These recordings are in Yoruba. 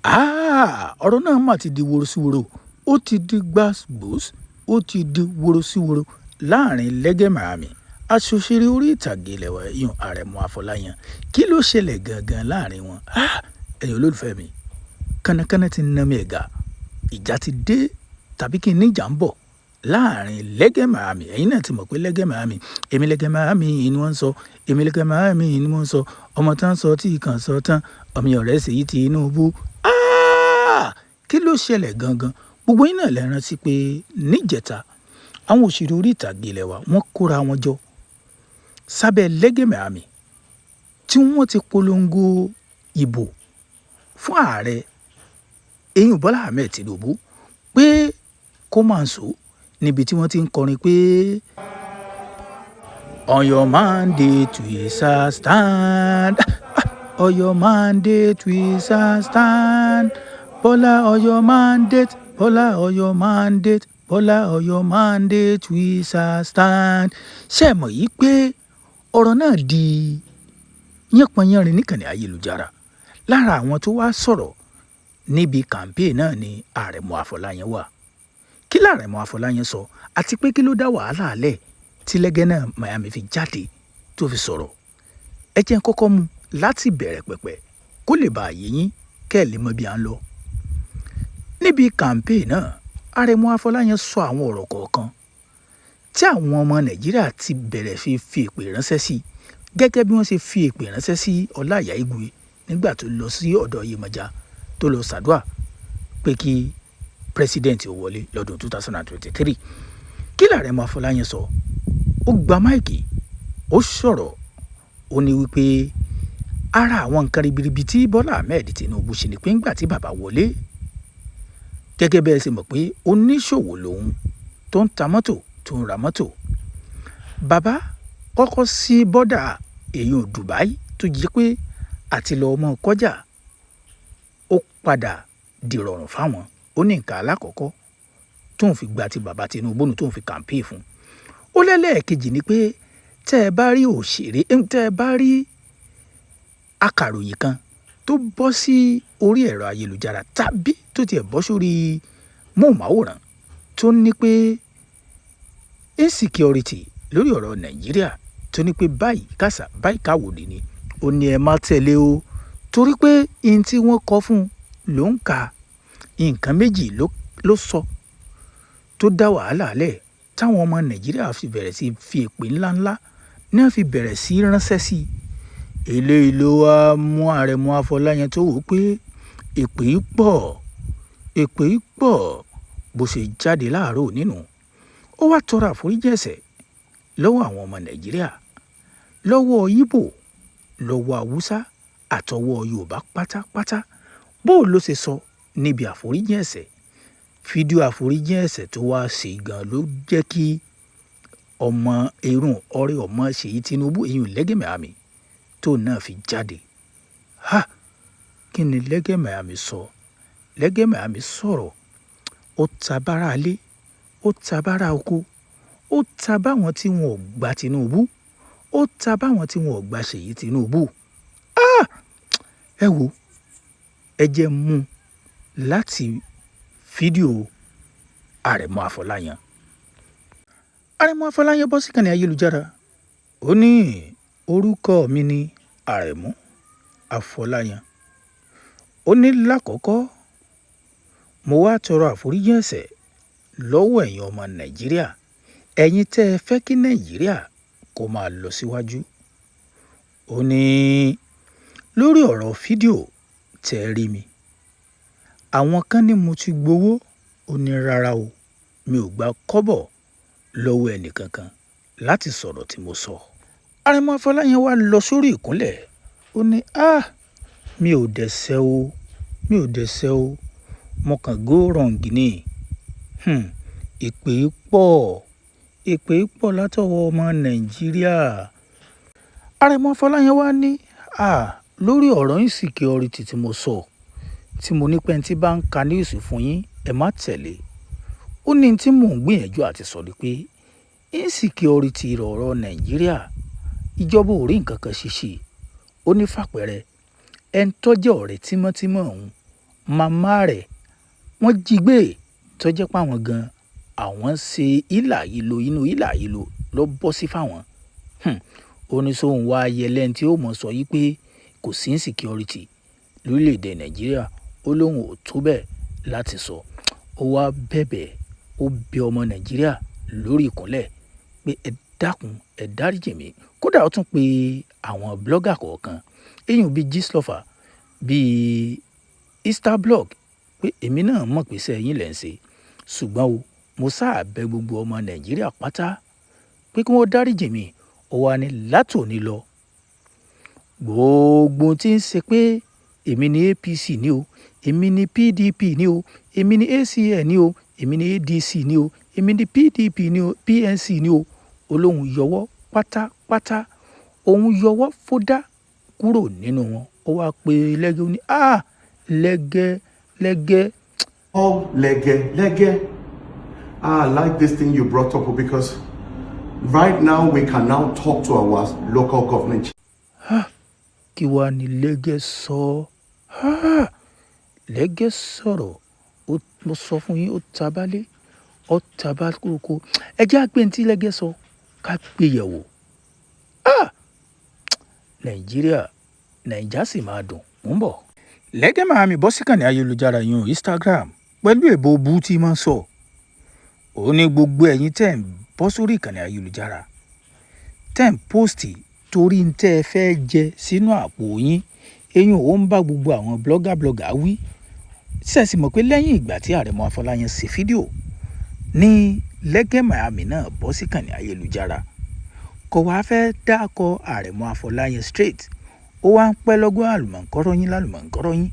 ọ̀rọ̀ náà mà ti di woro sí woro, ó ti di gbàgbós, ó ti di woro sí woro láàrin Lẹ́gẹ̀màámi aṣòṣèré orí ìtàgé ilẹ̀ wa yún Àrẹ̀mú Afọláyan. Kí ló ṣẹlẹ̀ gangan láàrin wọn? Ẹ̀yin olólùfẹ́ mi, kánnakánná ti ná mi ẹ̀gà, ìjà ti dé tàbí kí n ní ìjà ń bọ̀ láàrin Lẹ́gẹ̀màámi. Ẹ̀yin náà ti mọ̀ pé Lẹ́gẹ̀màámi, èmi Lẹ́gẹ̀màámi ni wọ́n ń sọ, èmi Lẹ́gẹ̀màámi ni wọ́n ń sọ, ọmọ tán sọ tí kàn sọ tán, ọmọ ọ̀rẹ́ Ṣèyí Tinubu. Kí ló ṣẹlẹ̀ gangan? Gbogbo yín náà lè rántí pé níjẹta àwọn òṣèré orí ìtàgé ilẹ̀ wa wọ́n kóra wọn jọ sábẹ́ Lẹ́gẹ̀màámi tí wọ́n ti polongo ìbò fún ààrẹ eyín Bọ́lá Ahmed Tinubu pé kó máa sọ níbi tí wọ́n ti ń kọrin pé on your mandate we shall stand, on your mandate we shall stand, Bọ́lá on your mandate, Bọ́lá on your mandate, Bọ́lá on your mandate we shall stand. Ṣé ẹ mọ̀ yìí pé ọ̀rọ̀ náà di yánpọnyánrin níkànnì ayélujára? Lára àwọn tó wá sọ̀rọ̀ níbi campaign náà ni Àrẹ̀mú Afọláyan wà. Kí l'Àrẹ̀mú Afọláyan sọ àti pé kí ló dá wàhálà lẹ̀ tí Lẹ́gẹ̀màámi fi jáde tó fi sọ̀rọ̀? Ẹ jẹ́ n kọ́kọ́ mú láti bẹ̀rẹ̀ pẹ̀pẹ̀ kó lè bá yé yín kẹ́ ẹ lè mọ bí à ń lọ. Níbi campaign náà, Àrẹ̀mú Afọláyan sọ àwọn ọ̀rọ̀ kọ̀ọ̀kan tí àwọn ọmọ Nàìjíríà ti bẹ̀rẹ̀ fi èpè ránṣẹ́ sí, gẹ́gẹ́ bí wọ́n ṣe fi èpè ránṣẹ́ sí Ọláìyá Igwe nígbà tó lọ sí ọ̀dọ̀ Yemọja tó lọ ṣàdúà pé kí president ó wọlé lọ́dún 2023. Kí l'Àrẹ̀mú Afọláyan sọ? Ó gba máìkì, ó sọ̀rọ̀, ó ní wípé ara àwọn nǹkan ribiribi tí Bọ́lá Ahmed Tinubu ṣe ni pé ńgbà tí bàbá wọlé, gẹ́gẹ́ bẹ́ẹ̀ ṣe mọ̀ pé oníṣòwò lòun tó ń ta mọ́tò tó ń ra mọ́tò. Bàbá kọ́kọ́ sí bọ́dà èèyàn Dubai tó jẹ́ pé àti lọ ọmọ kọjá ó padà dìrọ̀rùn fáwọn. Ó ní nǹkan alákọ̀ọ́kọ́ tó ń fi gba ti bàbá Tinubu nù tó ń fi campaign fún. Ó lẹ́lẹ́ẹ̀kejì ni pé tẹ́ ẹ bá rí òṣèré, tẹ́ ẹ bá rí akàròyìn kan tó bọ́ sí orí ẹ̀rọ ayélujára tàbí tó tiẹ̀ bọ́ sórí móhùnmáwòrán tó ní pé insecurity lórí ọ̀rọ̀ Nàìjíríà, tó ní pé báyìí kàṣà báyìí káwòdì ni, ó ní ẹ má tẹ̀lé o, torí pé ihun tí wọ́n kọ fún un ló ń ka. Nǹkan méjì ló sọ tó dá wàhálà lẹ̀ táwọn ọmọ Nàìjíríà fi bẹ̀rẹ̀ sí fi èpè ńláńlá náà fi bẹ̀rẹ̀ sí ránṣẹ́ sí. Eléyìí ló wá mú Àrẹ̀mú Afọláyan tó wò pé èpè yìí pọ̀ bó ṣe jáde láàárọ̀ nínú. Ó wá tọrọ àforíjì ẹ̀ṣẹ̀ lọ́wọ́ àwọn ọmọ Nàìjíríà, lọ́wọ́ Ìgbò, lọ́wọ́ Haúsá àtọwọ́ Yorùbá pátápátá. Bó ló ṣe sọ níbi àforíjì ẹ̀ṣẹ̀? Fídíò àforíjì ẹ̀ṣẹ̀ tó wá ṣe gan ló jẹ́ kí ọmọ erùn ọ̀rẹ́ ọmọ Ṣèyí Tinubu èyí Lẹ́gẹ̀màámi tó náà fi jáde. Kí ni Lẹ́gẹ̀màámi sọ? Lẹ́gẹ̀màámi sọ̀rọ̀, ó ta bára alé, ó ta bára oko, ó ta báwọn tí wọn ò gba Tinubu, ó ta báwọn tí wọn ò gba Ṣèyí Tinubu. Ẹ wo, ẹ jẹ́ mú láti fídíò Àrẹ̀mú Afọláyan. Àrẹ̀mú Afọláyan bọ́ síkànnì ayélujára, ó ní orúkọ mi ni Àrẹ̀mú Afọláyan. Ó ní lákọ̀ọ́kọ́ mo wá tọrọ àforíjì ẹ̀ṣẹ̀ lọ́wọ́ ẹ̀yin ọmọ Nàìjíríà, ẹ̀yin tẹ́ ẹ fẹ́ kí Nàìjíríà kó máa lọ síwájú. Ó ní lórí ọ̀rọ̀ fídíò tẹ́ ẹ rí mi, àwọn kan ní mo ti gbowó. Ó ní rárá o, mi ò gba kọ́bọ̀ lọ́wọ́ ẹnìkankan láti sọ̀rọ̀ tí mo sọ. Àrẹ̀mú Afọláyan wá lọ sórí ìkúnlẹ̀, ó ní mi ò dẹ̀ṣẹ̀ o, mo kàn go wrong ni. Èpè pọ̀ látọwọ́ ọmọ Nàìjíríà. Àrẹ̀mú Afọláyan wá ní lórí ọ̀rọ̀ insecurity tí mo sọ, tí mo ní pé ẹni tí bá ń ka news fún yín ẹ má tẹ̀lé. Ó ní tí mò ń gbìyànjú àti sọ ni pé insecurity ọ̀rọ̀ Nàìjíríà, ìjọba ò rí nǹkan kan ṣe sí. Ó ní fàpẹẹrẹ ẹni tó jẹ́ ọ̀rẹ́ tímọ́tímọ́ òun, màmá rẹ̀ wọ́n jí gbé tó jẹ́ pé àwọn gan àwọn ṣe ìlà ìlò inú ìlà ìlò ló bọ́ sí fáwọn. Ó ní sóun wá yẹlẹ́ni tí ó mọ̀ sọ yìí pé kò sí insecurity lórílẹ̀‐èdè Nàìjíríà, ó lóun ò tó bẹ́ẹ̀ láti sọ. Ó wá bẹ̀bẹ̀, ó bẹ ọmọ Nàìjíríà lórí ìkúnlẹ̀ pé ẹ dákun ẹ dáríjì mí. Kódà ó tún pe àwọn blogger kọ̀ọ̀kan èèyàn bíi Gistlover bíi Instablog pé èmi náà mọ̀ pé sẹ́yìn lẹ́ ń ṣe, ṣùgbọ́n o mo sáà bẹ gbogbo ọmọ Nàìjíríà pátá pé kí wọ́n dáríjì mí. Ó wá ní látòní lọ gbogbo tí ń ṣe pé èmi ni APC ní o, èmi ni PDP ní o, èmi ni ACN ní o, èmi ni ADC ní o, èmi ni PDP ní o, PNC ní o, olóhùn yọwọ́ pátápátá, òun yọwọ́ fódà kúrò nínú wọn. Ó wá pe Lẹ́gẹ́, ó ní Lẹ́gẹ́. Oh, Lẹ́gẹ́. I like this thing you brought up because right now we can now talk to our local government. Kí wá ní Lẹ́gẹ́ sọ? Lẹ́gẹ́ sọ̀rọ̀, mo sọ fún yín, ó tabalé, ó tabalóko. Ẹ jẹ́ àgbẹ̀ tí Lẹ́gẹ́ sọ ká gbé yẹ̀wò. Nàìjà sì máa dùn, ń bọ̀. Lẹ́gẹ́ máa mi bọ́ síkànnì ayélujára yun Instagram pẹ̀lú èbó bú tí máa ń sọ. Ó ní gbogbo ẹ̀yin tẹ́ ń bọ́ sórí ìkànnì ayélujára tẹ́ ń póòstì torí ń tẹ́ ẹ fẹ́ jẹ sínú àpò yín, eyín ò ń bá gbogbo àwọn blogger wí. Ṣẹ̀sì mọ̀ pé lẹ́yìn ìgbà tí Àrẹ̀mọ Afọláyan ṣe fídíò ní Lẹ́gẹ́ Miami náà bọ́ síkànnì ayélujára, kò wá fẹ́ dákọ Àrẹ̀mọ Afọláyan straight, ó wá ń pẹ́ lọ́gbọ́n lálùmọ̀ǹkọ́rọ́ yín.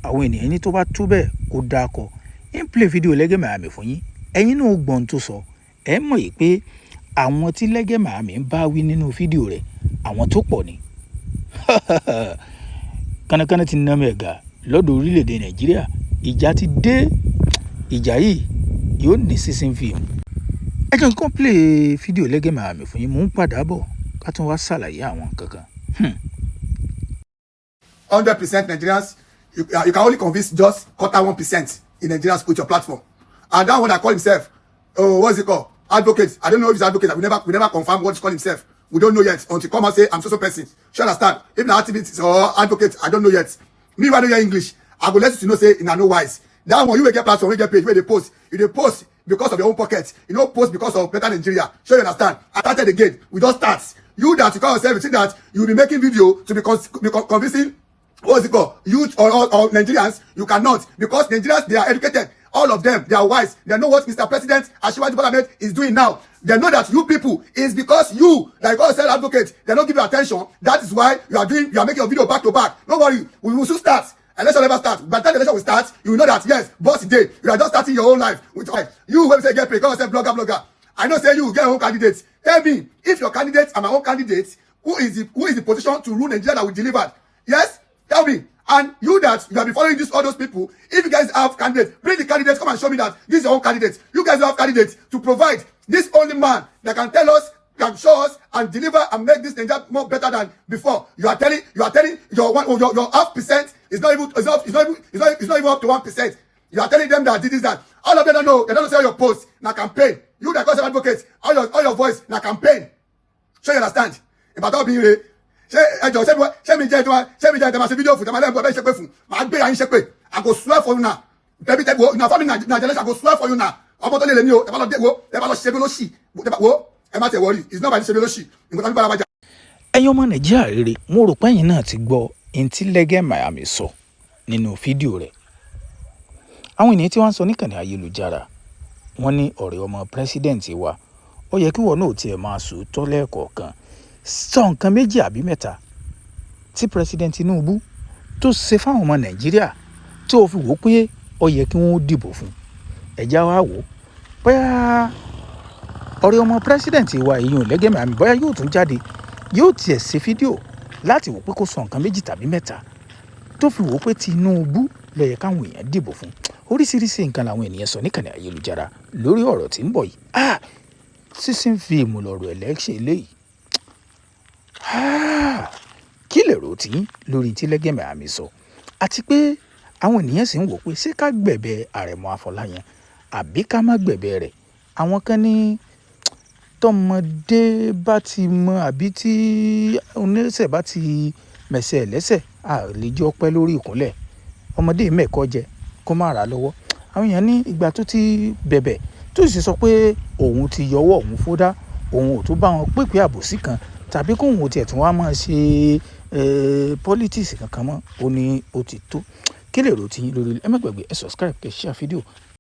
Àwọn ènìyàn ní tó bá tó bẹ́ẹ̀ kó dákọ ń play fídíò Lẹ́gẹ́ Miami fún yín, ẹ̀yin náà gbọ́n tó sọ. Ẹ mọ̀ yìí pé àwọn tí Lẹ́gẹ́ Miami ń bá wí nínú fídíò rẹ̀ àwọn tó pọ̀ ni. Kánnakánná ti ná mẹ́ga lọ́dọ̀ orílẹ̀-èdè Nàìjíríà, ìjà ti dé. Ìjà yìí yóò ní season film. Ẹ jẹ́ kí n play fídíò Lẹ́gẹ́ Miami fún yín, mò ń padà bọ̀ ká tún wá ṣàlàyé àwọn kankan. 100% Nigerians, you can only convince just 1% in Nigerians with your platform. And that one that call himself, what's it called? Advocate. I don't know if he's advocate. We never confirm what he call himself. We don't know yet until come and say I'm so person. You understand? If na activist or advocate, I don't know yet. Me, when I know English, I go let you know say in no wise. That one you will get platform, you get page where they post. You they post because of your own pocket. You don't post because of better Nigeria. Sure, you understand? I started again. We don't start. You that you call yourself, you think that you will be making video to be convincing. What's it called? Youth or Nigerians, you cannot, because Nigerians, they are educated. All of them, they are wise. They know what Mr. President Asiwaju Bola Ahmed is doing now. They know that you people is because you, like God said, advocate, they don't give you attention. That is why you are making your video back to back. Don't worry, we will soon start. Election never start. By the time the election will start, you will know that yes, boss day, you are just starting your own life with you. When say get paid, God say blogger. I know say you will get your own candidates. Tell me, if your candidates are my own candidates, who is the position to rule Nigeria that we delivered? Yes, tell me. And you that you have been following all those people, if you guys have candidates, bring the candidates, come and show me that this is your own candidate. You guys don't have candidates to provide this only man that can tell us, can show us and deliver and make this Nigeria more better than before. You are telling your 0.5% is not even up to 1%. You are telling them that this is that. All of them don't know. They don't know your post na campaign. You that cause advocates, all your voice na campaign. So you understand? If I don't be here, ṣé mi jẹ́ ìtẹ́wà sí fídíò fún tẹ́wà lẹ́gbẹ̀ẹ́ bẹ́ẹ̀ ṣe pé fún máa gbé yàyín ṣe pé I go swear for you now. Tẹ́bí tẹ́bí na family na generation I go swear for you now. Ọmọ tó lè lè ní o, ẹ bá lọ ṣe bí lóṣì, ẹ má tẹ̀ wọ́rí, it's not by ṣe bí lóṣì, nǹkan tó ń bára wájà. Ẹ̀yin ọmọ Nàìjíríà rere, mo rò pé ẹ̀yin náà ti gbọ́ ohun tí Lẹ́gẹ́ Miami sọ nínú fídíò rẹ̀. Àwọn ènìyàn tí wọ́n ń sọ níkànnì ayélujára, wọ́n ní ọ̀rẹ́ ọmọ pírẹ́sídẹ̀ǹtì wa, ó yẹ kí wọ́n náà tiẹ̀ máa sòótọ́ lẹ́ẹ̀kọ̀ọ̀kan. Sọ nǹkan méjì àbí mẹ́ta tí President Tinubu tó ṣe fáwọn ọmọ Nàìjíríà tó fi wò pé ó yẹ kí wọ́n dìbò fún. Ẹ̀já wa wò bóyá ọ̀rẹ́ ọmọ president wa èyàn Lẹ́gẹ́ Miami bóyá yóò tún jáde yóò tiẹ̀ ṣe fídíò láti wò pé kó sọ nǹkan méjì tàbí mẹ́ta tó fi wò pé Tinubu ló yẹ káwọn èèyàn dìbò fún. Oríṣiríṣi nǹkan làwọn ènìyàn sọ níkànnì ayélujára lórí ọ̀rọ̀ tí ń bọ̀ yìí. Sísìn fíìmù lọ̀rọ̀ election eléyìí. Kí lè rò tí lórí tí Lẹ́gẹ́ Miami sọ àti pé àwọn ènìyàn sì ń wò pé ṣé ká gbẹ̀bẹ̀ Àrẹ̀mọ Afọláyan àbí ká má gbẹ̀bẹ̀ rẹ̀. Àwọn kan ní tọmọdé bá ti mọ àbí tí oníṣẹ́ bá ti mẹ̀sẹ̀ lẹ́sẹ̀ àlejò ọpẹ́ lórí ìkúnlẹ̀, ọmọdé mẹ́kọ́ jẹ kó má ra lọ́wọ́. Àwọn èèyàn ní ìgbà tó ti bẹ̀bẹ̀ tó sì sọ pé òun ti yọwọ́ òun fódá, òun ò tún bá wọn pèpè àbòsí kan tàbí kóun ò tiẹ̀ tún wá máa ṣe politics kankan mọ́, ó ní ó ti tó. Kí lèrò tiyín lórí ẹ má gbàgbé ẹ subscribe kẹ́ share fídíò.